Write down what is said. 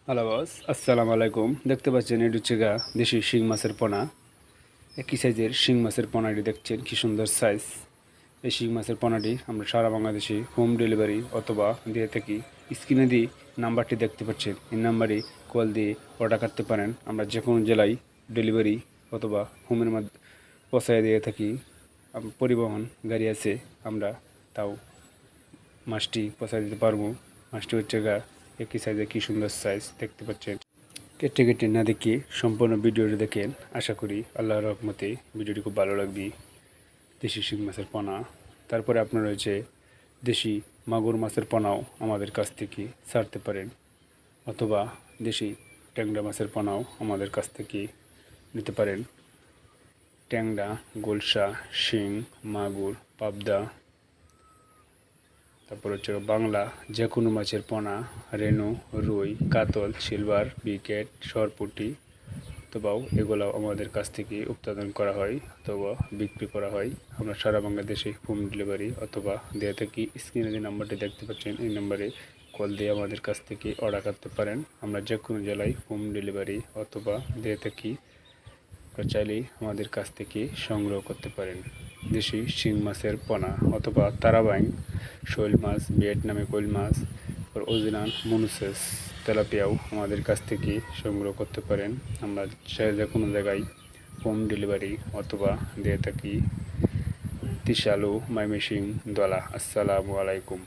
Hello boss, আসসালামু আলাইকুম। দেখতে পাচ্ছেন এটি হচ্ছে দেশি শিং মাছের পোনা। একই সাইজের শিং মাছের পোনাটি দেখছেন, কি সুন্দর সাইজ। এই শিং মাছের পোনাটি আমরা সারা বাংলাদেশে হোম ডেলিভারি অথবা দিয়ে থাকি। স্ক্রিনে দিয়ে নাম্বারটি দেখতে পাচ্ছেন, এই নাম্বারে কল দিয়ে অর্ডার করতে পারেন। আমরা যে কোনো জেলায় ডেলিভারি অথবা হোমের মধ্যে পৌঁছায় দিয়ে থাকি। পরিবহন গাড়ি আছে, আমরা তাও মাছটি পৌঁছায় দিতে পারবো। মাছটি হচ্ছে একই সাইজে, কি সুন্দর সাইজ দেখতে পাচ্ছেন। কেটে কেটে না দেখে সম্পূর্ণ ভিডিওটি দেখেন। আশা করি আল্লাহর রহমতে ভিডিওটি খুব ভালো লাগবে। দেশি শিং মাছের পোনা, তারপরে আপনার রয়েছে দেশি মাগুর মাছের পোনাও আমাদের কাছ থেকে ছাড়তে পারেন, অথবা দেশি ট্যাংরা মাছের পোনাও আমাদের কাছ থেকে নিতে পারেন। ট্যাংরা, গোলসা, শিং, মাগুর, পাবদা, তারপর হচ্ছে বাংলা যে কোনো মাছের পোনা, রেনু, রুই, কাতল, সিলভার, বিকেট, সরপুঁটি অথবাও এগুলো আমাদের কাছ থেকে উৎপাদন করা হয় অথবা বিক্রি করা হয়। আমরা সারা বাংলাদেশে হোম ডেলিভারি অথবা দিয়ে থাকি। স্ক্রিনে যে নাম্বারটি দেখতে পাচ্ছেন, এই নাম্বারে কল দিয়ে আমাদের কাছ থেকে অর্ডার করতে পারেন। আমরা যে কোনো জেলায় হোম ডেলিভারি অথবা দিয়ে থাকি। চাইলেই আমাদের কাছ থেকে সংগ্রহ করতে পারেন দেশি শিং মাছের পোনা অথবা তারাবাইন, শৈল মাছ, ভিয়েতনামি কোয়েল মাছ, অরিজিনাল মনুসেস তেলাপিয়াও আমাদের কাছ থেকে সংগ্রহ করতে পারেন। আমরা যে কোনো জায়গায় হোম ডেলিভারি অথবা দিয়ে থাকি। তিশালু, ময়মনসিংহ, দলা। আসসালামু আলাইকুম।